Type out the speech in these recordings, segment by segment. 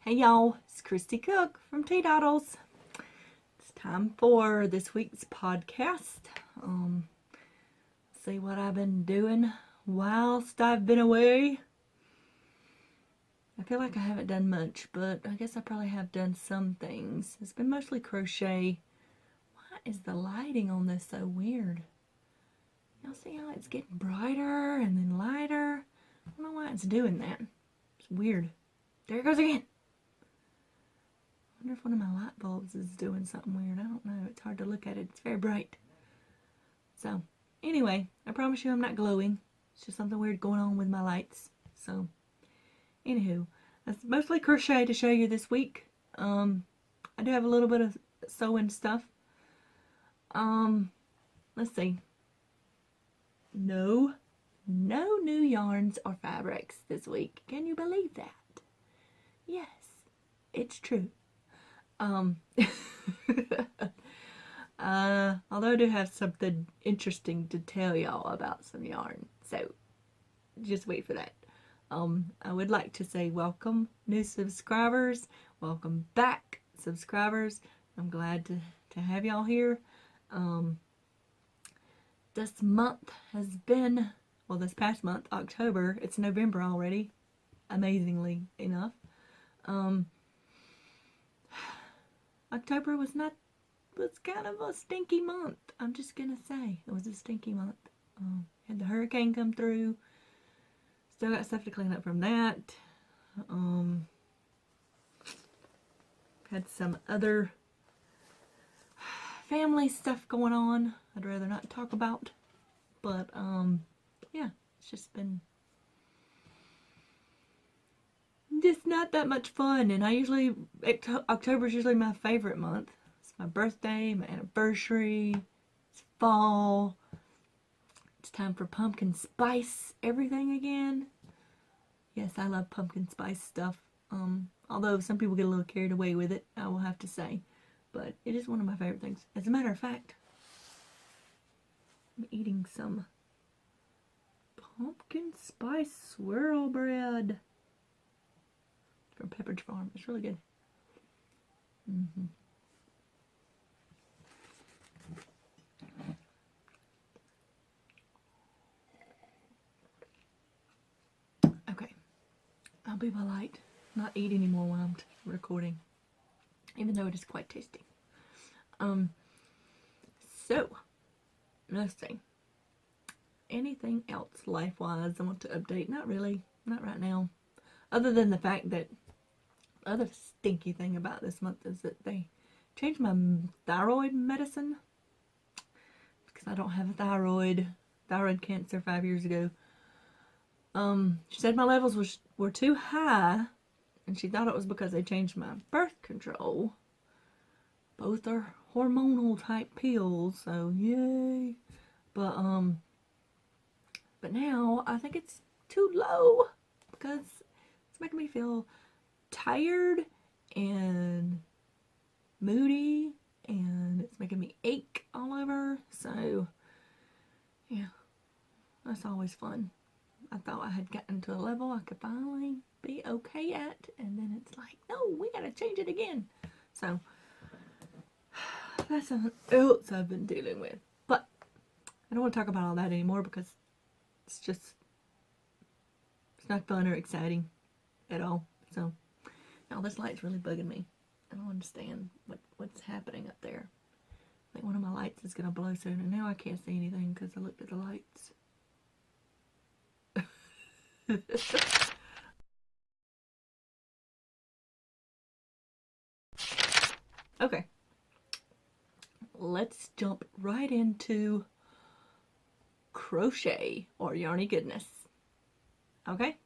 Hey y'all, it's Christy Cook from Teadoddles. It's time for this week's podcast. See what I've been doing whilst I've been away. I feel like I haven't done much, but I guess I probably have done some things. It's been mostly crochet. Why is the lighting on this so weird? Y'all see how it's getting brighter and then lighter? I don't know why it's doing that. It's weird. There it goes again. I wonder if one of my light bulbs is doing something weird. I don't know. It's hard to look at it. It's very bright. So, anyway, I promise you I'm not glowing. It's just something weird going on with my lights. So, anywho, that's mostly crochet to show you this week. I do have a little bit of sewing stuff. Let's see. No new yarns or fabrics this week. Can you believe that? Yes, it's true. Although I do have something interesting to tell y'all about some yarn, so just wait for that. I would like to say welcome new subscribers, welcome back subscribers. I'm glad to have y'all here. This month has been, well, this past month, October, it's November already, amazingly enough. October was kind of a stinky month. I'm just gonna say it was a stinky month. Had the hurricane come through. Still got stuff to clean up from that. Had some other family stuff going on I'd rather not talk about. But yeah, it's just been just not that much fun. And October's usually my favorite month. It's my birthday, my anniversary, it's fall, it's time for pumpkin spice everything again. Yes, I love pumpkin spice stuff. Although some people get a little carried away with it, I will have to say. But it is one of my favorite things. As a matter of fact, I'm eating some pumpkin spice swirl bread from Pepperidge Farm. It's really good. Okay, I'll be polite. Not eat anymore when I'm recording, even though it is quite tasty. So let's see. Anything else life-wise I want to update? Not really. Not right now. Other than the fact that the other stinky thing about this month is that they changed my thyroid medicine. Because I don't have a thyroid cancer 5 years ago. She said my levels were too high. And she thought it was because they changed my birth control. Both are hormonal type pills, so yay. But now I think it's too low because it's making me feel tired and moody, and it's making me ache all over. So yeah, that's always fun. I thought I had gotten to a level I could finally be okay at, and then it's like, no, we gotta change it again. So that's something else I've been dealing with. But I don't want to talk about all that anymore because it's not fun or exciting at all. So now this light's really bugging me. I don't understand what's happening up there. I think one of my lights is gonna blow soon, and now I can't see anything because I looked at the lights. Okay, let's jump right into crochet or yarny goodness. Okay,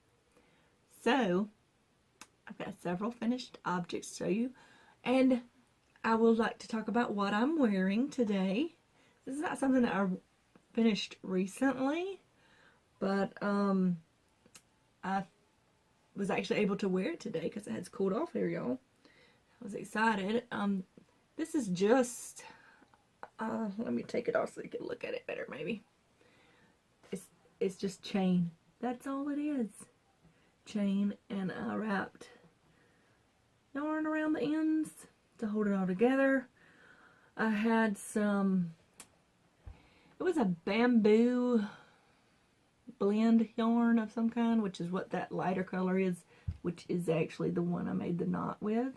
so I've got several finished objects to show you, and I would like to talk about what I'm wearing today. This is not something that I finished recently, but I was actually able to wear it today because it has cooled off here, y'all. I was excited. This is just, let me take it off so you can look at it better, maybe. It's just chain. That's all it is. Chain, and I wrapped yarn around the ends to hold it all together. I had some, it was a bamboo blend yarn of some kind, which is what that lighter color is, which is actually the one I made the knot with.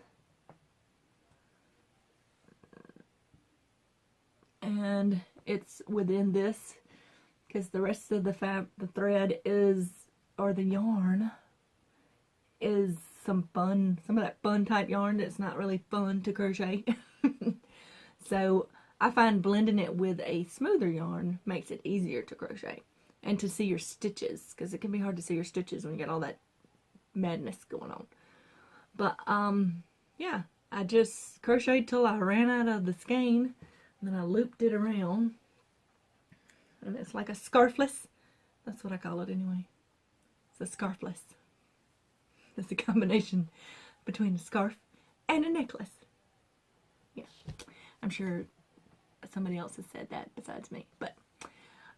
And it's within this, because the rest of the thread is, or the yarn, is some of that fun type yarn that's not really fun to crochet. So I find blending it with a smoother yarn makes it easier to crochet and to see your stitches, because it can be hard to see your stitches when you get all that madness going on. But yeah, I just crocheted till I ran out of the skein, and then I looped it around, and it's like a scarfless. That's what I call it anyway. It's a scarfless. It's a combination between a scarf and a necklace. Yeah, I'm sure somebody else has said that besides me, but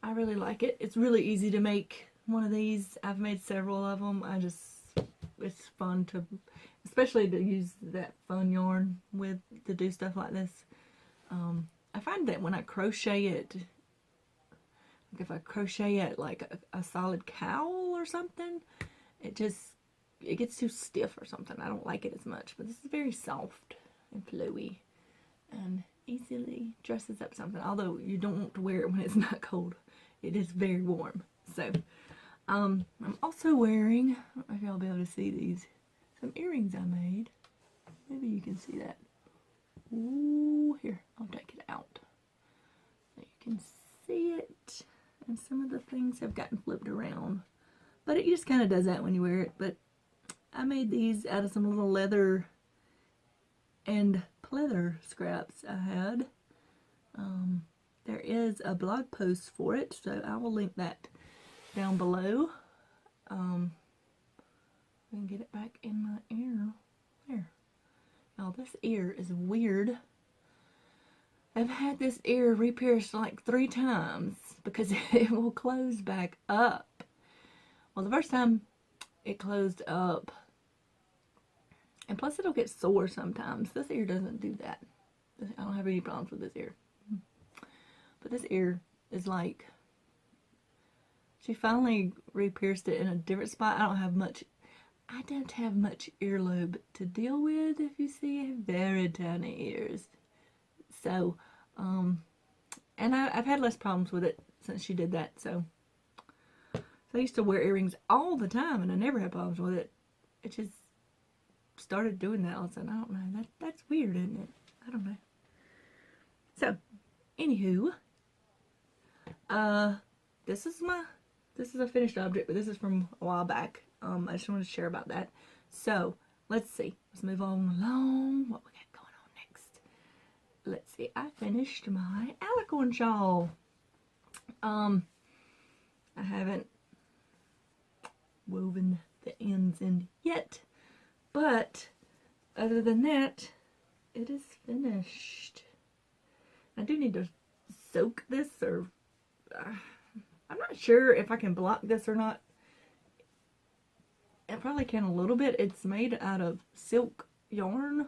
I really like it. It's really easy to make one of these. I've made several of them. It's fun to, especially to use that fun yarn with to do stuff like this. I find that when I crochet it, like if I crochet it like a solid cowl or something, it gets too stiff or something. I don't like it as much, but this is very soft and flowy and easily dresses up something, although you don't want to wear it when it's not cold. It is very warm. So I'm also wearing, I don't know if y'all will be able to see these, some earrings I made. Maybe you can see that. Ooh, here, I'll take it out so you can see it. And some of the things have gotten flipped around, but it just kind of does that when you wear it. But I made these out of some little leather and pleather scraps I had. There is a blog post for it, so I will link that down below. I can get it back in my ear. There. Now this ear is weird. I've had this ear re-pierced like 3 times because it will close back up. Well, the first time it closed up, and plus it'll get sore sometimes. This ear doesn't do that. I don't have any problems with this ear. But this ear is like, she finally re-pierced it in a different spot. I don't have much earlobe to deal with, if you see. I have very tiny ears. So, and I've had less problems with it since she did that. So I used to wear earrings all the time and I never had problems with it. It just started doing that all of a sudden. I don't know. That's weird, isn't it? I don't know. So, anywho, this is a finished object, but this is from a while back. I just wanted to share about that. So, let's see. Let's move on along. What we got going on next? Let's see. I finished my alicorn shawl. I haven't woven the ends in yet, but other than that, it is finished. I do need to soak this, or I'm not sure if I can block this or not. I probably can a little bit. It's made out of silk yarn,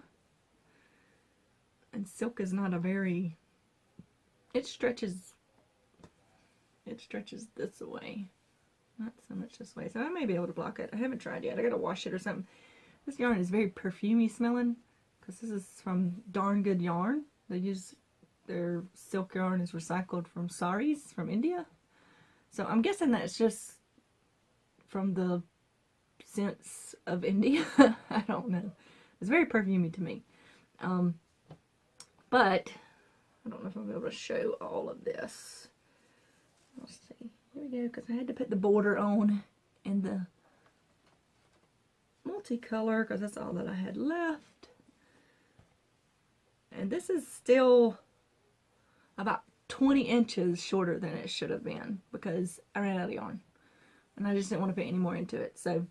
and silk is not a very, it stretches this way, not so much this way, so I may be able to block it. I haven't tried yet. I gotta wash it or something. This yarn is very perfumey smelling because this is from Darn Good Yarn. They use their silk yarn is recycled from saris from India, so I'm guessing that's just from the scents of India. I don't know. It's very perfumey to me, but I don't know if I'll be able to show all of this. Let's see. Here we go, because I had to put the border on in the multicolor because that's all that I had left. And this is still about 20 inches shorter than it should have been because I ran out of yarn and I just didn't want to put any more into it. So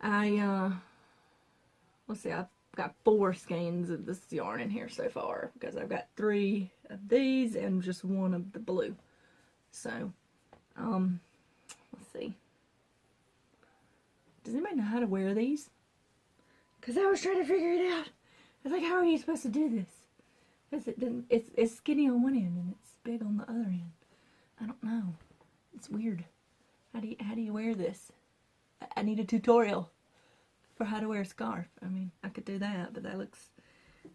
let's see, I've got 4 skeins of this yarn in here so far because I've got 3 of these and just 1 of the blue. So let's see. Does anybody know how to wear these? Because I was trying to figure it out. I was like, how are you supposed to do this? Because it's skinny on one end and it's big on the other end. I don't know. It's weird. How do you wear this? I need a tutorial for how to wear a scarf. I mean, I could do that, but that looks...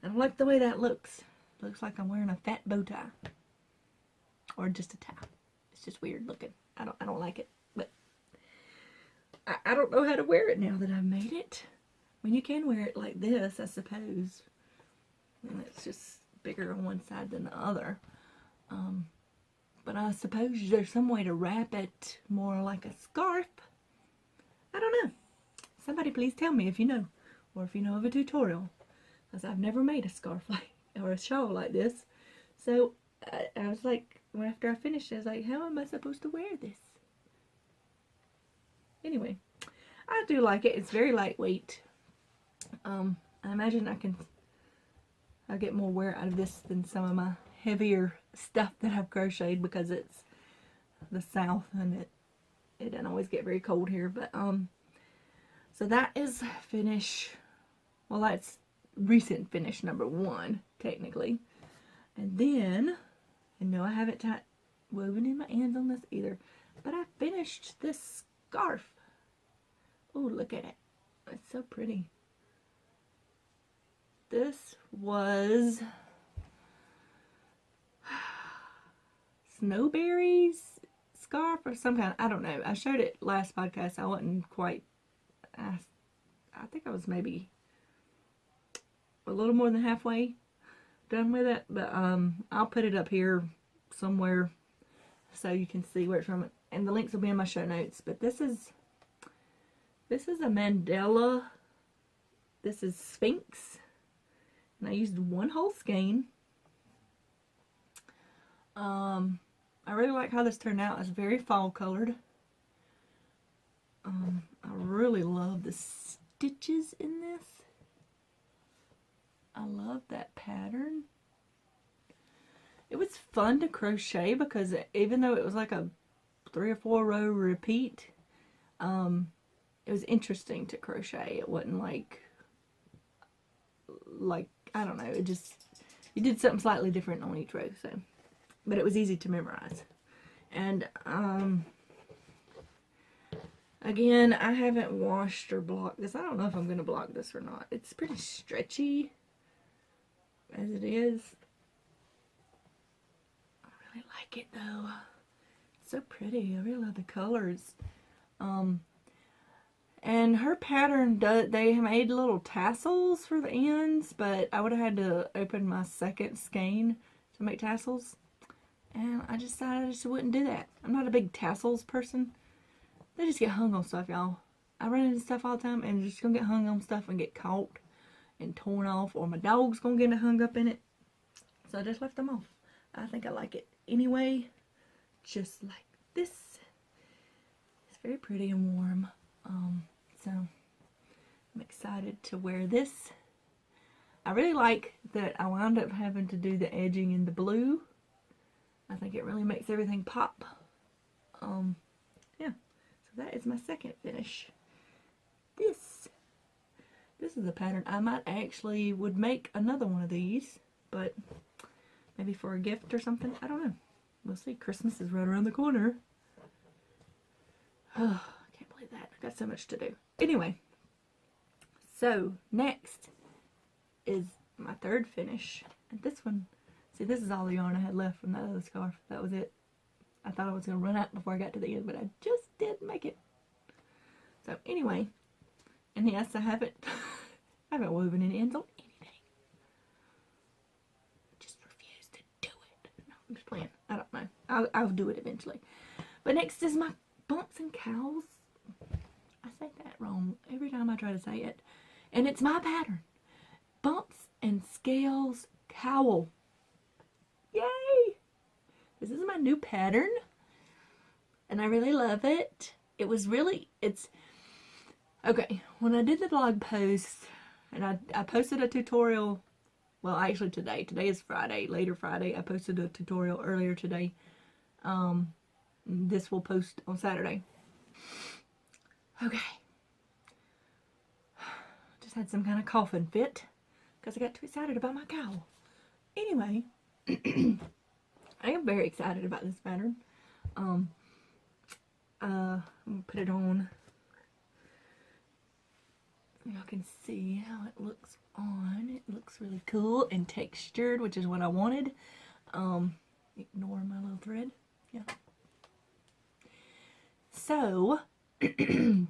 I don't like the way that looks. It looks like I'm wearing a fat bow tie. Or just a tie. It's just weird looking. I don't like it. But I don't know how to wear it now that I've made it. I mean, you can wear it like this, I suppose. And it's just bigger on one side than the other. But I suppose there's some way to wrap it more like a scarf. I don't know. Somebody please tell me if you know. Or if you know of a tutorial. Because I've never made a scarf like, or a shawl like this. So I was like, after I finished, I was like, how am I supposed to wear this? Anyway, I do like it. It's very lightweight. I imagine I'll get more wear out of this than some of my heavier stuff that I've crocheted, because it's the South and it doesn't always get very cold here. But so that is finish. Well, that's recent finish number 1 technically. And then, and no, I haven't woven in my ends on this either, but I finished this scarf. Oh, look at it. It's so pretty. This was snowberries scarf or some kind. I don't know. I showed it last podcast. I wasn't quite. I think I was maybe a little more than halfway done with it, but I'll put it up here somewhere so you can see where it's from, and the links will be in my show notes. But this is a mandala. This is Sphinx. And I used 1 whole skein. I really like how this turned out. It's very fall colored. I really love the stitches in this. I love that pattern. It was fun to crochet because even though it was like a 3 or 4 row repeat, it was interesting to crochet. It wasn't like I don't know, it just, you did something slightly different on each row. So, but it was easy to memorize. And again, I haven't washed or blocked this. I don't know if I'm going to block this or not. It's pretty stretchy as it is. I really like it though. It's so pretty. I really love the colors. And her pattern, they made little tassels for the ends, but I would have had to open my second skein to make tassels. And I just decided I just wouldn't do that. I'm not a big tassels person. They just get hung on stuff, y'all. I run into stuff all the time and just gonna get hung on stuff and get caught and torn off, or my dog's gonna get hung up in it. So I just left them off. I think I like it anyway, just like this. It's very pretty and warm. So I'm excited to wear this. I really like that I wound up having to do the edging in the blue. I think it really makes everything pop. Yeah, so that is my second finish. This is a pattern I might actually would make another one of these, but maybe for a gift or something. I don't know. We'll see. Christmas is right around the corner. Oh, I can't believe that. I've got so much to do. Anyway, so next is my third finish. And this one, see, this is all the yarn I had left from that other scarf. That was it. I thought I was going to run out before I got to the end, but I just did make it. So anyway, and yes, I haven't woven any ends on anything. I just refuse to do it. No, I'm just playing. I don't know. I'll do it eventually. But next is my bumps and cowls. I say that wrong every time I try to say it. And it's my pattern. Bumps and Scales Cowl. Yay! This is my new pattern. And I really love it. It was really, okay, when I did the blog post, and I posted a tutorial, well actually today is Friday, later Friday, I posted a tutorial earlier today. This will post on Saturday. Okay. Just had some kind of coughing fit because I got too excited about my cowl. Anyway, I am very excited about this pattern. I'm gonna put it on. Y'all can see how it looks on. It looks really cool and textured, which is what I wanted. Ignore my little thread. Yeah. So, the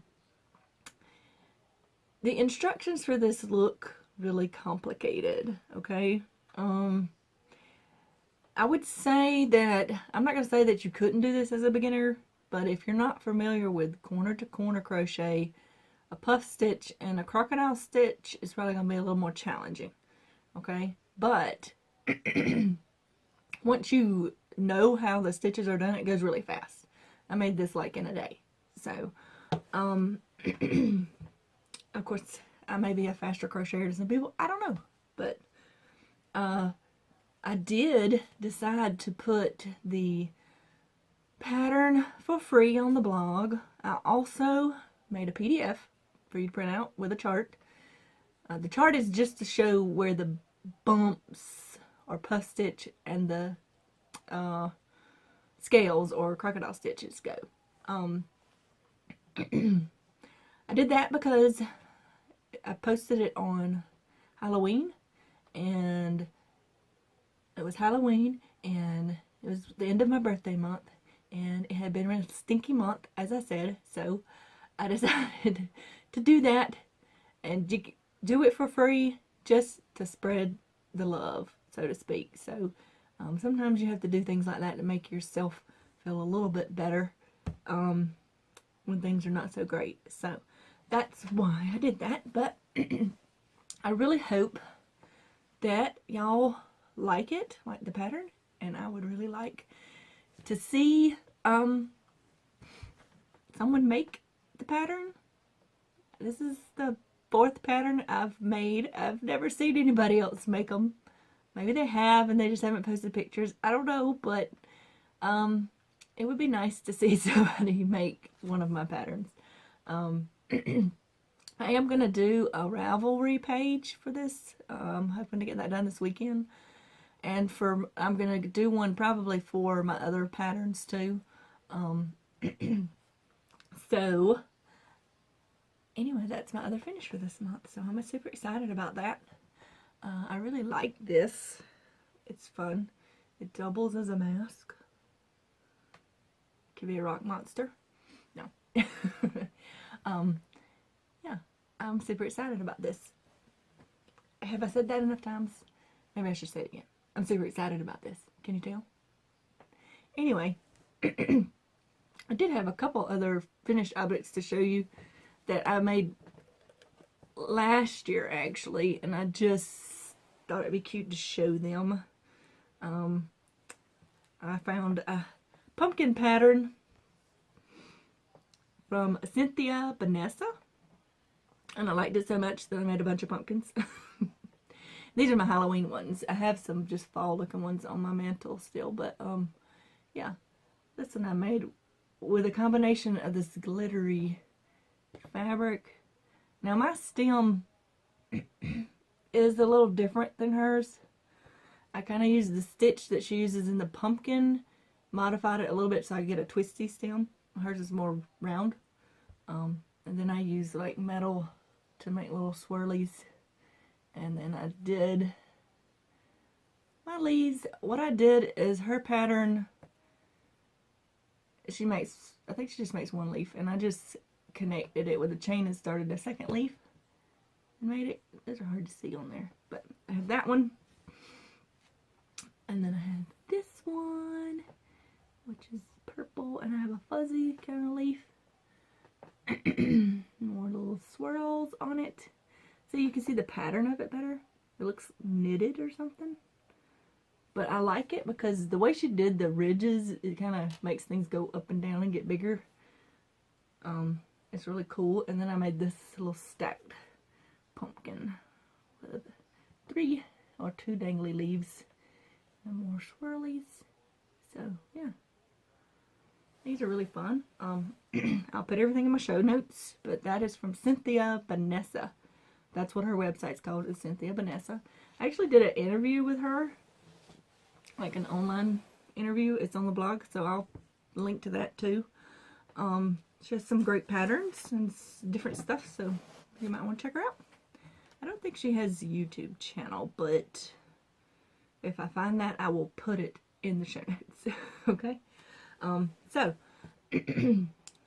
instructions for this look really complicated, okay? I would say that, I'm not going to say that you couldn't do this as a beginner, but if you're not familiar with corner to corner crochet, a puff stitch and a crocodile stitch is probably going to be a little more challenging, okay? But once you know how the stitches are done, it goes really fast. I made this like in a day. So, of course, I may be a faster crocheter to some people. I don't know. But I did decide to put the pattern for free on the blog. I also made a PDF for you to print out with a chart. The chart is just to show where the bumps or puff stitch and the scales or crocodile stitches go. I did that because I posted it on Halloween, and it was Halloween, and it was the end of my birthday month, and it had been a stinky month, as I said, so I decided to do that and do it for free just to spread the love, so to speak. So sometimes you have to do things like that to make yourself feel a little bit better when things are not so great. So that's why I did that. But I really hope that y'all like it, like the pattern, and I would really like to see someone make the pattern. This is the 4th pattern I've made. I've never seen anybody else make them. Maybe they have and they just haven't posted pictures. I don't know, but it would be nice to see somebody make one of my patterns. I am going to do a Ravelry page for this. I'm hoping to get that done this weekend. And I'm going to do one probably for my other patterns too. So, anyway, that's my other finish for this month. So I'm super excited about that. I really like this. It's fun. It doubles as a mask. Could be a rock monster. No. Yeah, I'm super excited about this. Have I said that enough times? Maybe I should say it again. I'm super excited about this. Can you tell? Anyway, I did have a couple other finished objects to show you that I made last year, actually, and I just thought it'd be cute to show them. I found a pumpkin pattern from Cynthia Vanessa, and I liked it so much that I made a bunch of pumpkins. These are my Halloween ones. I have some just fall looking ones on my mantle still, but yeah, this one I made with a combination of this glittery fabric. Now my stem is a little different than hers. I kind of used the stitch that she uses in the pumpkin, modified it a little bit so I get a twisty stem. Hers is more round. And then I used like metal to make little swirlies. And then I did my leaves. What I did is her pattern, she makes, I think she just makes one leaf, and I just connected it with a chain and started a second leaf and made it. Those are hard to see on there, but I have that one, and then I have this one, which is purple, and I have a fuzzy kind of leaf. More little swirls on it, so you can see the pattern of it better. It looks knitted or something, but I like it because the way she did the ridges, it kind of makes things go up and down and get bigger. It's really cool. And then I made this little stacked pumpkin with 3 or 2 dangly leaves and more swirlies. So yeah, these are really fun. I'll put everything in my show notes, but that is from Cynthia Vanessa. That's what her website's called, is Cynthia Vanessa. I actually did an interview with her, like an online interview. It's on the blog, so I'll link to that too. She has some great patterns and different stuff, so you might want to check her out. I don't think she has a YouTube channel, but if I find that, I will put it in the show notes. Okay? So,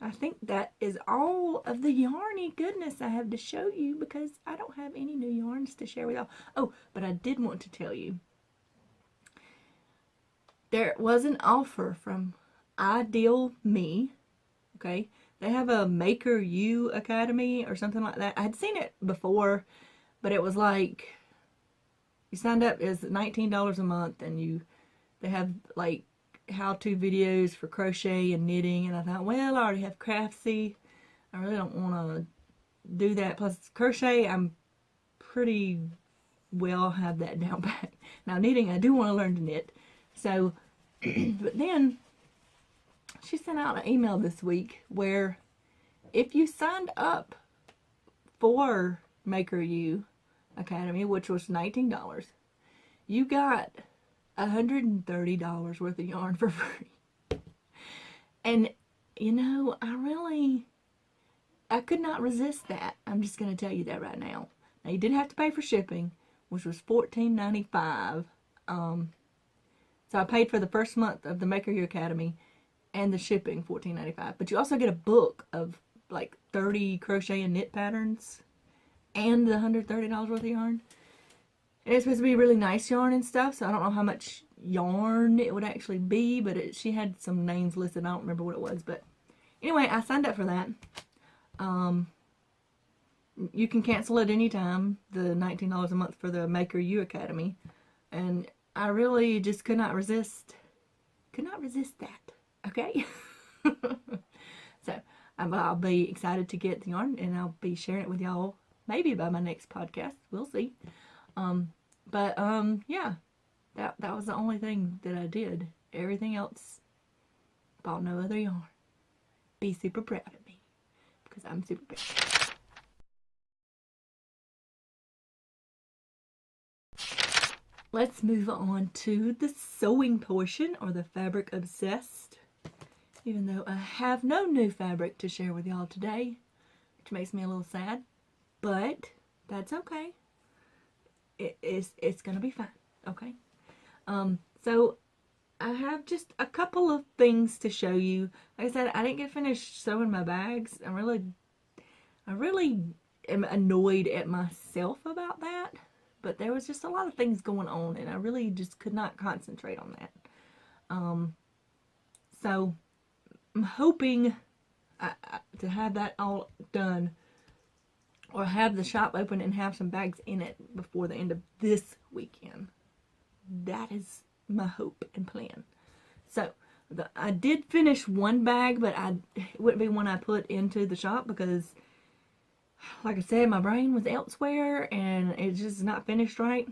I think that is all of the yarny goodness I have to show you, because I don't have any new yarns to share with y'all. Oh, but I did want to tell you, there was an offer from Ideal Me. Okay? They have a Maker You Academy or something like that. I had seen it before, but it was like, you signed up as $19 a month, and they have like how-to videos for crochet and knitting, and I thought, well, I already have Craftsy. I really don't want to do that. Plus crochet, I'm pretty well have that down pat. Now knitting, I do want to learn to knit. So, but then she sent out an email this week where if you signed up for Maker You Academy, which was $19, you got $130 worth of yarn for free. And you know, I could not resist that. I'm just going to tell you that right now. Now, you did have to pay for shipping, which was $14.95. So I paid for the first month of the Maker You Academy and the shipping, $14.95. But you also get a book of like 30 crochet and knit patterns and the $130 worth of yarn. And it's supposed to be really nice yarn and stuff, so I don't know how much yarn it would actually be, but she had some names listed. I don't remember what it was, but anyway, I signed up for that. You can cancel at any time, the $19 a month for the Maker You Academy, and I really just could not resist that, okay? So I'll be excited to get the yarn, and I'll be sharing it with y'all maybe by my next podcast. We'll see. Yeah, that was the only thing that I did. Everything else, bought no other yarn. Be super proud of me, because I'm super proud. Let's move on to the sewing portion, or the fabric obsessed. Even though I have no new fabric to share with y'all today, which makes me a little sad, but that's okay. It's gonna be fine, okay? So I have just a couple of things to show you. Like I said, I didn't get finished sewing my bags. I really am annoyed at myself about that, but there was just a lot of things going on, and I really just could not concentrate on that. So I'm hoping to have that all done, or have the shop open and have some bags in it before the end of this weekend. That is my hope and plan. So I did finish one bag, but it wouldn't be one I put into the shop because, like I said, my brain was elsewhere and it's just not finished right.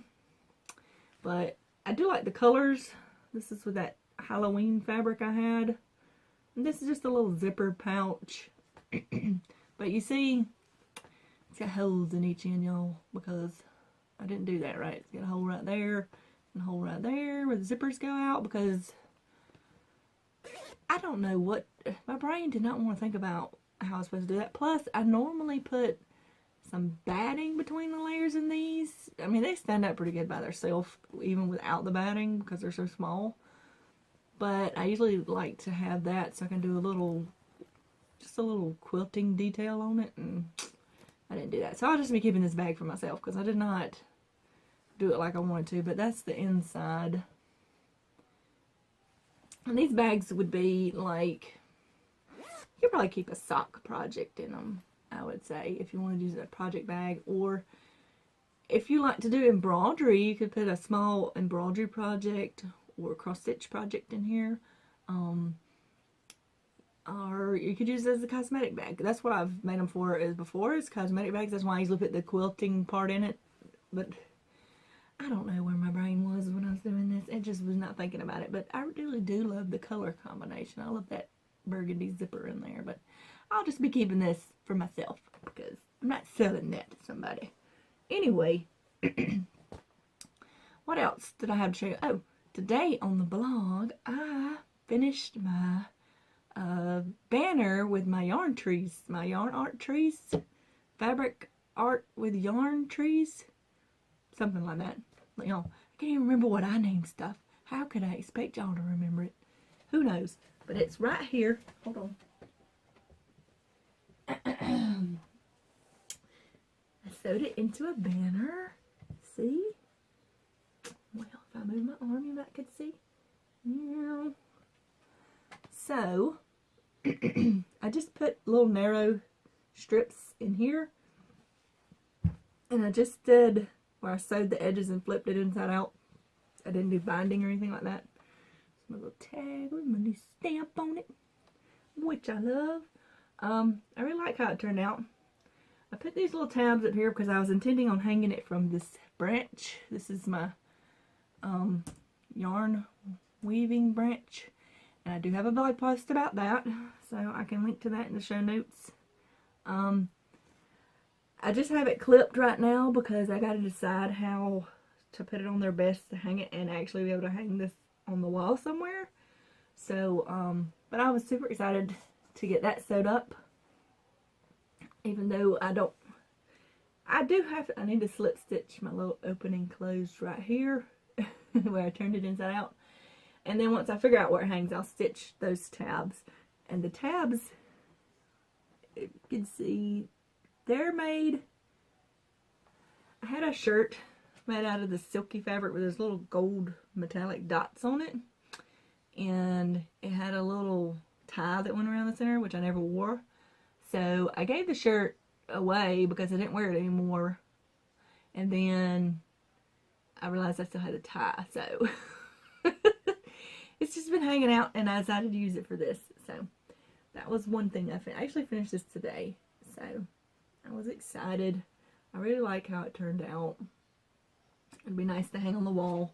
But I do like the colors. This is with that Halloween fabric I had. And this is just a little zipper pouch. But you see, it's got holes in each end, y'all, because I didn't do that right. It's got a hole right there and a hole right there where the zippers go out, because I don't know what, my brain did not want to think about how I was supposed to do that. Plus, I normally put some batting between the layers in these. I mean, they stand up pretty good by themselves, even without the batting, because they're so small. But I usually like to have that so I can do just a little quilting detail on it, and I didn't do that. So I'll just be keeping this bag for myself because I did not do it like I wanted to. But that's the inside. And these bags would be like, you could probably keep a sock project in them, I would say, if you want to use a project bag. Or if you like to do embroidery, you could put a small embroidery project or cross stitch project in here. Or you could use it as a cosmetic bag. That's what I've made them for is cosmetic bags. That's why I usually put the quilting part in it. But I don't know where my brain was when I was doing this. It just was not thinking about it. But I really do love the color combination. I love that burgundy zipper in there. But I'll just be keeping this for myself because I'm not selling that to somebody. Anyway, what else did I have to show you? Oh, today on the blog, I finished my banner with my yarn trees, my yarn art trees, fabric art with yarn trees, something like that. You know, I can't even remember what I named stuff. How could I expect y'all to remember it? Who knows? But it's right here. Hold on. I sewed it into a banner. See? Well, if I move my arm, you might could see. Yeah. So, I just put little narrow strips in here. And I just did where I sewed the edges and flipped it inside out. I didn't do binding or anything like that. My little tag with my new stamp on it, which I love. I really like how it turned out. I put these little tabs up here because I was intending on hanging it from this branch. This is my yarn weaving branch. And I do have a blog post about that, so I can link to that in the show notes. I just have it clipped right now because I got to decide how to put it on there best to hang it and actually be able to hang this on the wall somewhere. So, but I was super excited to get that sewed up. Even though I need to slip stitch my little opening closed right here where I turned it inside out. And then once I figure out where it hangs, I'll stitch those tabs. And the tabs, you can see, they're made, I had a shirt made out of the silky fabric with those little gold metallic dots on it. And it had a little tie that went around the center, which I never wore. So I gave the shirt away because I didn't wear it anymore. And then I realized I still had a tie, so it's just been hanging out and I decided to use it for this. So that was one thing I actually finished this today. So I was excited. I really like how it turned out. It'd be nice to hang on the wall.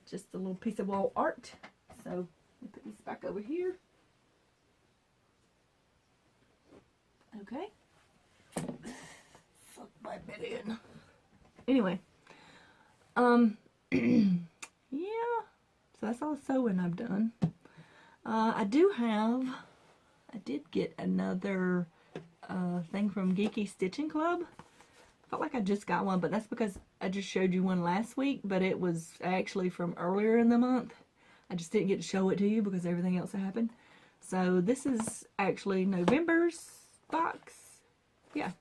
Just a little piece of wall art. So let me put this back over here. Okay. Fuck my bed in. Anyway. Yeah. So that's all the sewing I've done. I did get another thing from Geeky Stitching Club. Felt like I just got one, but that's because I just showed you one last week, but it was actually from earlier in the month. I just didn't get to show it to you because everything else happened. So this is actually November's box. Yeah.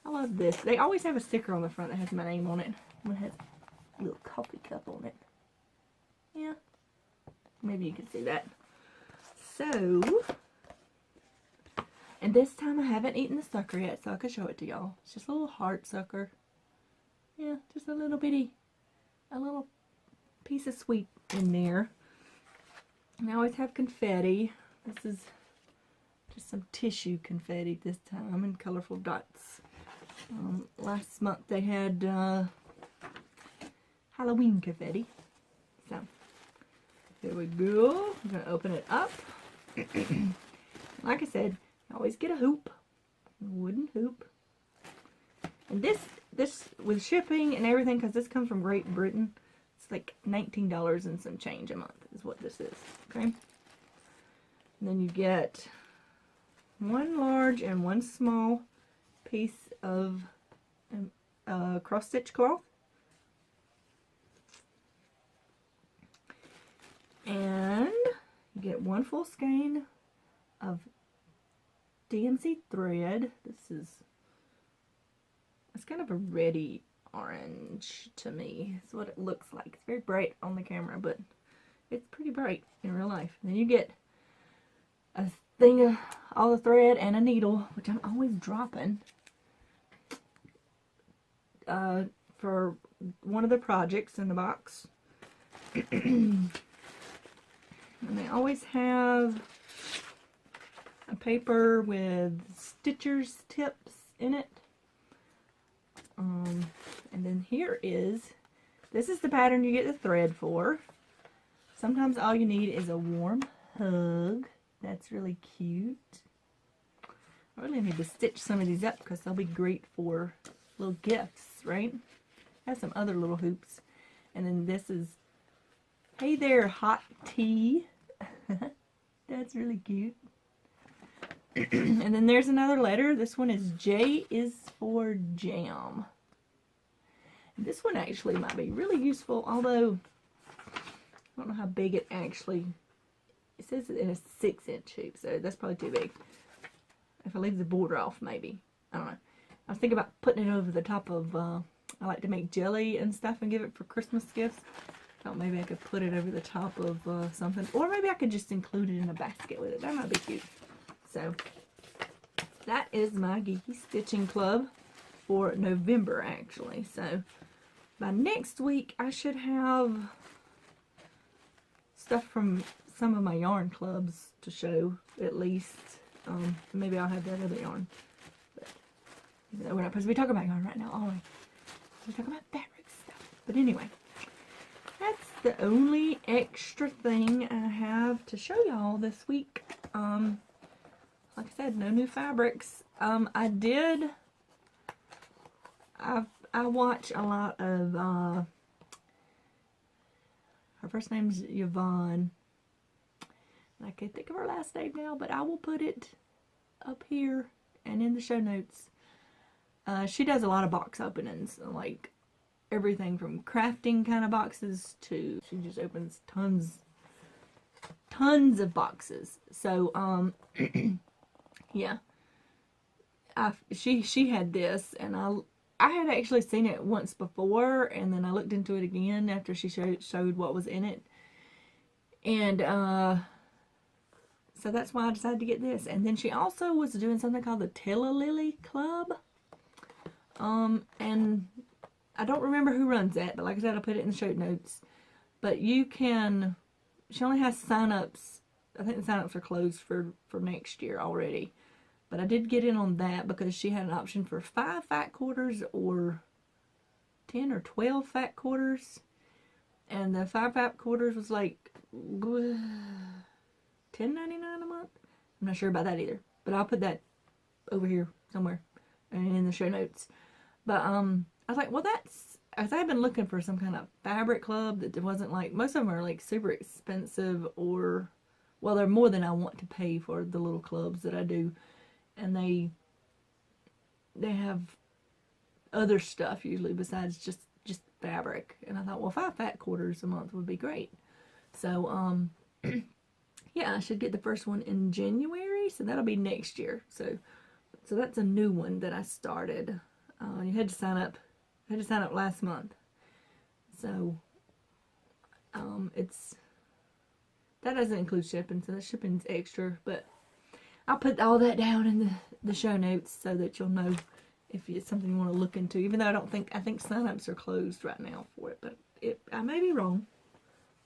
I love this. They always have a sticker on the front that has my name on it. One has a little coffee cup on it. Yeah. Maybe you can see that. So, and this time I haven't eaten the sucker yet, so I could show it to y'all. It's just a little heart sucker. Yeah, just a little piece of sweet in there. And I always have confetti. This is just some tissue confetti this time in colorful dots. Last month they had Halloween confetti. So, here we go. I'm going to open it up. Like I said, I always get a hoop. A wooden hoop. And this with shipping and everything, because this comes from Great Britain, it's like $19 and some change a month is what this is. Okay? And then you get one large and one small piece of cross stitch cloth. And you get one full skein of DMC thread. It's kind of a reddy orange to me. It's what it looks like. It's very bright on the camera, but it's pretty bright in real life. And then you get a thing of all the thread and a needle, which I'm always dropping, for one of the projects in the box. And they always have a paper with stitcher's tips in it. And then this is the pattern you get the thread for. Sometimes all you need is a warm hug. That's really cute. I really need to stitch some of these up because they'll be great for little gifts, right? I have some other little hoops. And then this is, hey there, hot tea. That's really cute. And then there's another letter. This one is J is for jam. And this one actually might be really useful, although I don't know how big it actually, it says it in a 6-inch hoop, so that's probably too big. If I leave the border off, maybe. I don't know. I was thinking about putting it over the top of, I like to make jelly and stuff and give it for Christmas gifts. I thought maybe I could put it over the top of something. Or maybe I could just include it in a basket with it. That might be cute. So, that is my Geeky Stitching Club for November, actually. So, by next week, I should have stuff from some of my yarn clubs to show, at least. Maybe I'll have that other yarn. But we're not supposed to be talking about yarn right now, are we? We're talking about fabric stuff. But anyway, that's the only extra thing I have to show y'all this week. Like I said, no new fabrics. I watch a lot of, her first name's Yvonne. I can't think of her last name now, but I will put it up here and in the show notes. She does a lot of box openings, like everything from crafting kind of boxes to, she just opens tons of boxes. So, yeah. She had this, and I had actually seen it once before, and then I looked into it again after she showed what was in it. And, so that's why I decided to get this. And then she also was doing something called the Teadoddles Club. And I don't remember who runs that, but like I said, I'll put it in the show notes. But you can, she only has sign-ups. I think the sign-ups are closed for next year already. But I did get in on that because she had an option for 5 fat quarters or 10 or 12 fat quarters. And the 5 fat quarters was like $10.99 a month. I'm not sure about that either, but I'll put that over here somewhere and in the show notes. But I was like, well, that's, as I've been looking for some kind of fabric club that wasn't like, most of them are like super expensive, or, well, they're more than I want to pay for the little clubs that I do, and they have other stuff usually besides just fabric. And I thought, well, 5 fat quarters a month would be great. So yeah, I should get the first one in January, so that'll be next year. So that's a new one that I started. You had to sign up. I had to sign up last month. So it's, that doesn't include shipping, so the shipping's extra. But I'll put all that down in the show notes so that you'll know if it's something you want to look into. Even though I think sign-ups are closed right now for it, but I may be wrong.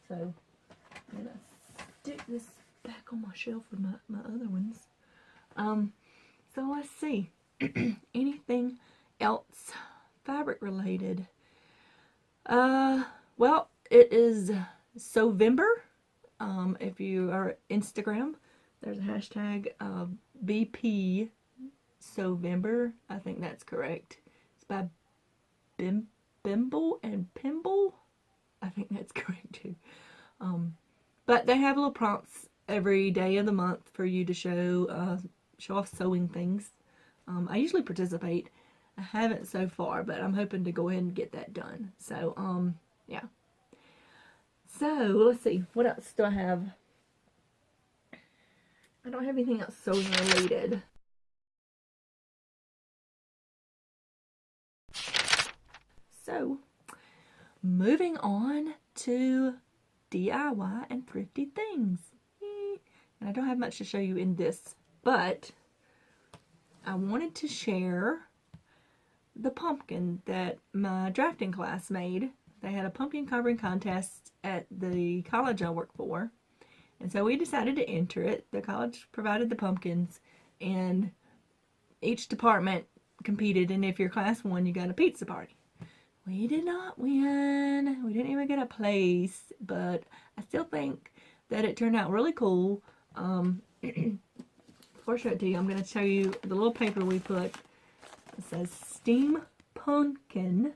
So I'm gonna stick this back on my shelf with my other ones. So let's see. Anything else fabric related? Well, it is Sovember. If you are Instagram, there's a hashtag BP Sovember. I think that's correct. It's by Bimble and Pimble. I think that's correct too. But they have little prompts every day of the month for you to show off sewing things. I usually participate. I haven't so far, but I'm hoping to go ahead and get that done. So, yeah. So, let's see. What else do I have? I don't have anything else sewing related. So, moving on to DIY and thrifty things. And I don't have much to show you in this, but I wanted to share the pumpkin that my drafting class made. They had a pumpkin carving contest at the college I work for, and so we decided to enter it. The college provided the pumpkins, and each department competed, and if your class won, you got a pizza party. We did not win. We didn't even get a place, but I still think that it turned out really cool. Before I show it to you, I'm going to show you the little paper we put. It says Steam punkin.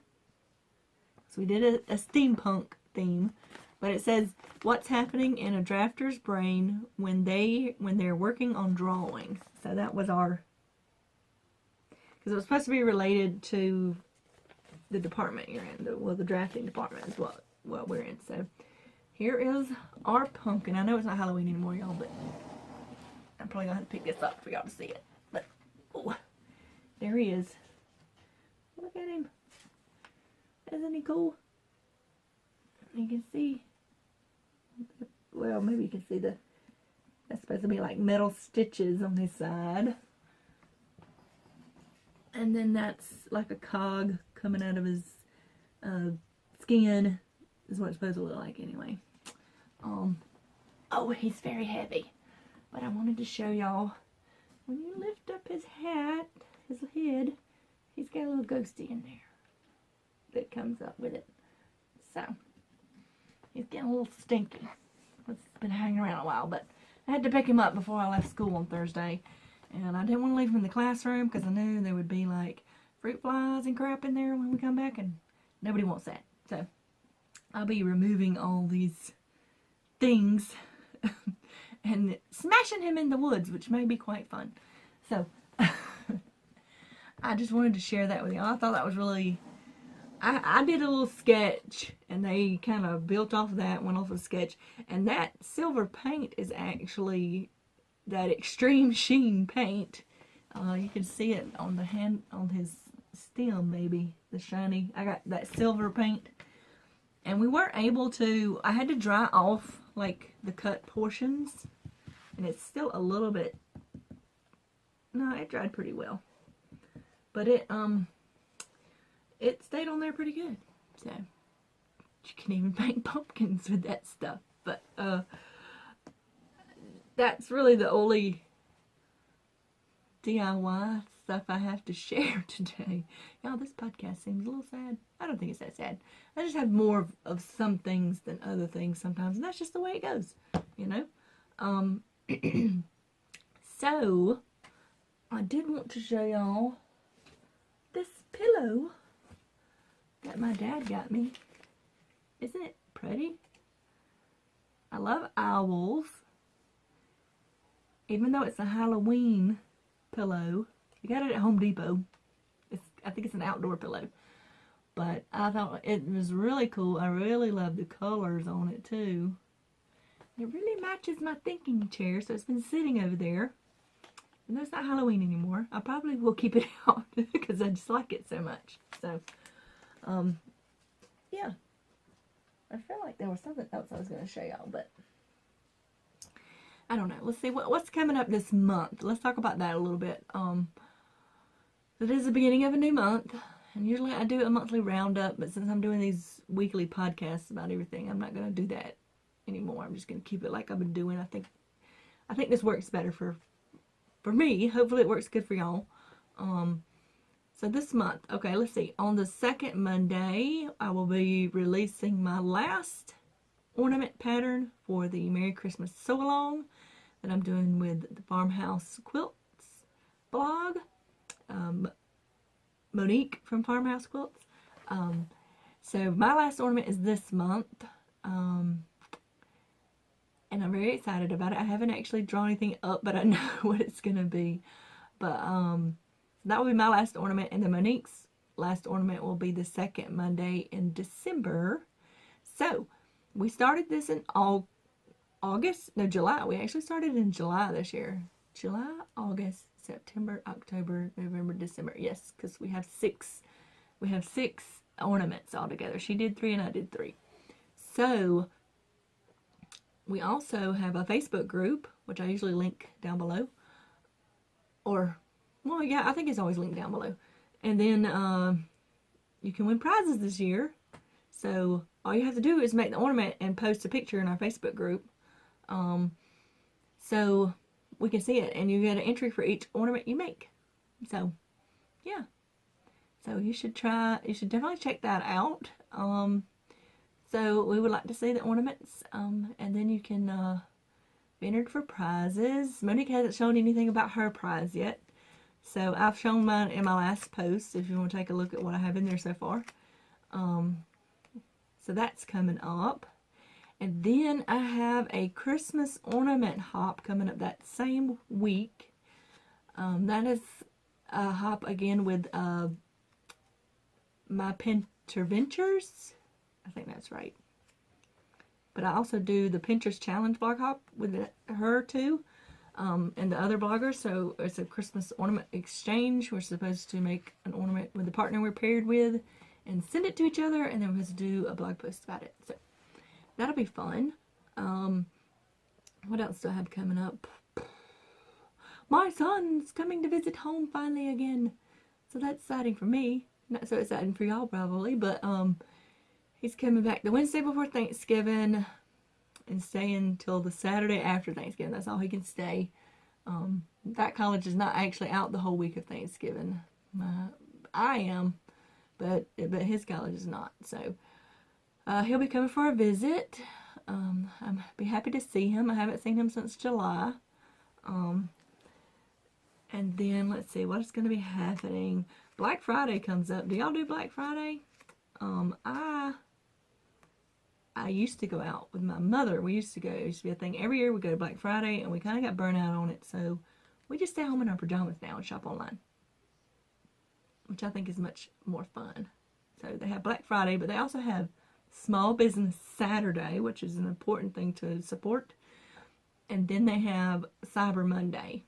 So we did a steampunk theme, but it says what's happening in a drafter's brain when they're working on drawing. So that was our, because it was supposed to be related to the department you're in. The drafting department is what we're in. So here is our pumpkin. I know it's not Halloween anymore, y'all, but I'm probably gonna have to pick this up for y'all to see it. But oh, there he is. Look at him. Isn't he cool? You can see, well, maybe you can see that's supposed to be like metal stitches on his side. And then that's like a cog coming out of his skin, is what it's supposed to look like anyway. Oh, he's very heavy. But I wanted to show y'all, when you lift up his hat, his head, he's got a little ghosty in there that comes up with it. So, he's getting a little stinky. It's been hanging around a while, but I had to pick him up before I left school on Thursday. And I didn't want to leave him in the classroom because I knew there would be like fruit flies and crap in there when we come back, and nobody wants that. So I'll be removing all these things and smashing him in the woods, which may be quite fun. So I just wanted to share that with you. I thought that was really, I did a little sketch and they kind of built off of that, went off of the sketch, and that silver paint is actually that extreme sheen paint. You can see it on the hand, on his stem, maybe the shiny. I got that silver paint, and we weren't able to, I had to dry off like the cut portions, and it's still a little bit, no, it dried pretty well, but it stayed on there pretty good. So you can even paint pumpkins with that stuff. But that's really the only DIY stuff I have to share today. Y'all, this podcast seems a little sad. I don't think it's that sad. I just have more of some things than other things sometimes, and that's just the way it goes, you know? So, I did want to show y'all this pillow that my dad got me. Isn't it pretty? I love owls. Even though it's a Halloween pillow, I got it at Home Depot. I think it's an outdoor pillow. But I thought it was really cool. I really love the colors on it too. It really matches my thinking chair, so it's been sitting over there. And it's not Halloween anymore. I probably will keep it out because I just like it so much. So, yeah. I feel like there was something else I was going to show y'all, but I don't know. Let's see what's coming up this month. Let's talk about that a little bit. It is the beginning of a new month, and usually I do a monthly roundup, but since I'm doing these weekly podcasts about everything, I'm not going to do that anymore. I'm just going to keep it like I've been doing. I think this works better for me. Hopefully it works good for y'all. So this month, okay, let's see. On the second Monday, I will be releasing my last ornament pattern for the Merry Christmas sew-along that I'm doing with the Farmhouse Quilts blog. Monique from Farmhouse Quilts. So my last ornament is this month. And I'm very excited about it. I haven't actually drawn anything up, but I know what it's going to be. But that will be my last ornament, and then Monique's last ornament will be the second Monday in December. So, we started this in July. We actually started in July this year. July, August, September, October, November, December. Yes, because we have six ornaments all together. She did 3 and I did 3. So, we also have a Facebook group, which I usually link down below. Well, yeah, I think it's always linked down below. And then you can win prizes this year. So all you have to do is make the ornament and post a picture in our Facebook group. So we can see it. And you get an entry for each ornament you make. So, yeah. So you should definitely check that out. So we would like to see the ornaments. And then you can be entered for prizes. Monique hasn't shown anything about her prize yet. So I've shown mine in my last post if you want to take a look at what I have in there so far. So that's coming up. And then I have a Christmas ornament hop coming up that same week. That is a hop again with my Pinterventures. I think that's right. But I also do the Pinterest Challenge blog hop with her too, and the other bloggers. So it's a Christmas ornament exchange. We're supposed to make an ornament with the partner we're paired with and send it to each other, and then we're supposed to do a blog post about it. So that'll be fun. What else do I have coming up? My son's coming to visit home finally again. So that's exciting for me. Not so exciting for y'all probably, but he's coming back the Wednesday before Thanksgiving and staying till the Saturday after Thanksgiving. That's all he can stay. That college is not actually out the whole week of Thanksgiving. I am, but his college is not. So he'll be coming for a visit. I'll be happy to see him. I haven't seen him since July. And then let's see what is going to be happening. Black Friday comes up. Do y'all do Black Friday? I used to go out with my mother. It used to be a thing every year. We go to Black Friday, and we kind of got burnt out on it. So we just stay home in our pajamas now and shop online, which I think is much more fun. So they have Black Friday, but they also have Small Business Saturday, which is an important thing to support. And then they have Cyber Monday.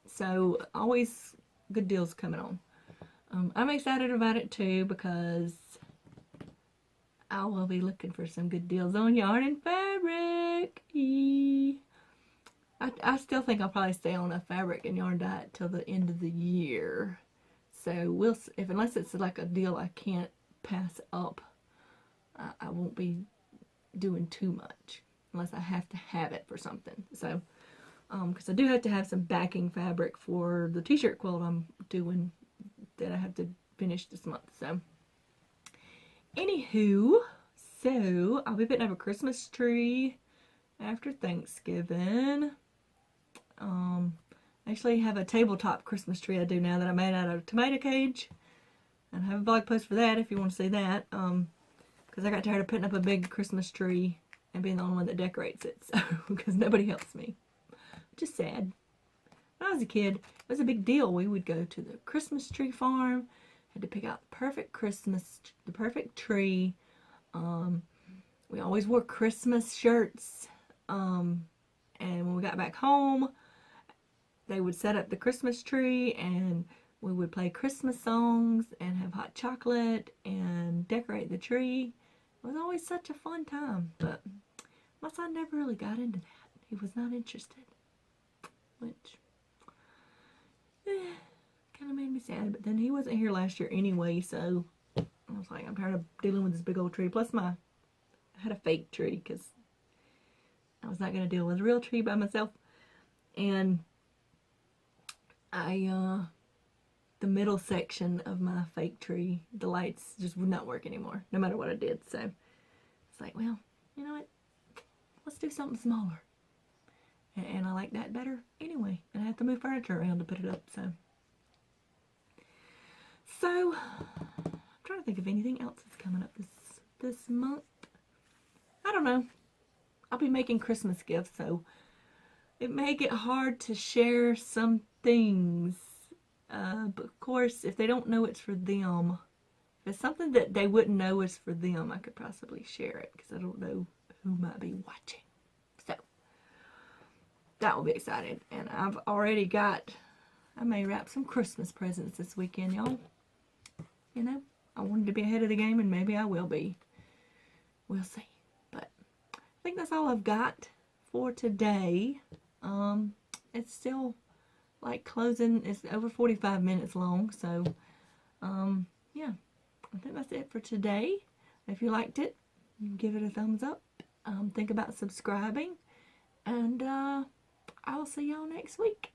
So always good deals coming on. I'm excited about it too because I will be looking for some good deals on yarn and fabric. I still think I'll probably stay on a fabric and yarn diet till the end of the year. So we'll see. Unless it's like a deal I can't pass up, I won't be doing too much unless I have to have it for something. So because I do have to have some backing fabric for the t-shirt quilt I'm doing that I have to finish this month. So anywho, so I'll be putting up a Christmas tree after Thanksgiving. Actually have a tabletop Christmas tree I do now that I made out of a tomato cage. And I have a blog post for that if you want to see that. Because I got tired of putting up a big Christmas tree and being the only one that decorates it. So, because nobody helps me. Which is sad. When I was a kid, it was a big deal. We would go to the Christmas tree farm. Had to pick out the perfect the perfect tree. We always wore Christmas shirts. And when we got back home, they would set up the Christmas tree and we would play Christmas songs and have hot chocolate and decorate the tree. It was always such a fun time. But my son never really got into that. He was not interested. Which kind of made me sad. But then he wasn't here last year anyway, so I was like, I'm tired of dealing with this big old tree. Plus I had a fake tree because I was not going to deal with a real tree by myself. And the middle section of my fake tree, the lights just would not work anymore, no matter what I did. So it's like, well, you know what? Let's do something smaller. And I like that better anyway. And I have to move furniture around to put it up. So I'm trying to think of anything else that's coming up this month. I don't know. I'll be making Christmas gifts, so it may get hard to share some things. But of course, if they don't know it's for them, if it's something that they wouldn't know is for them, I could possibly share it because I don't know who might be watching. So that will be exciting. And I've already I may wrap some Christmas presents this weekend, y'all. You know, I wanted to be ahead of the game and maybe I will be. We'll see. But I think that's all I've got for today. It's still like closing. It's over 45 minutes long. So, yeah. I think that's it for today. If you liked it, give it a thumbs up. Think about subscribing. And I will see y'all next week.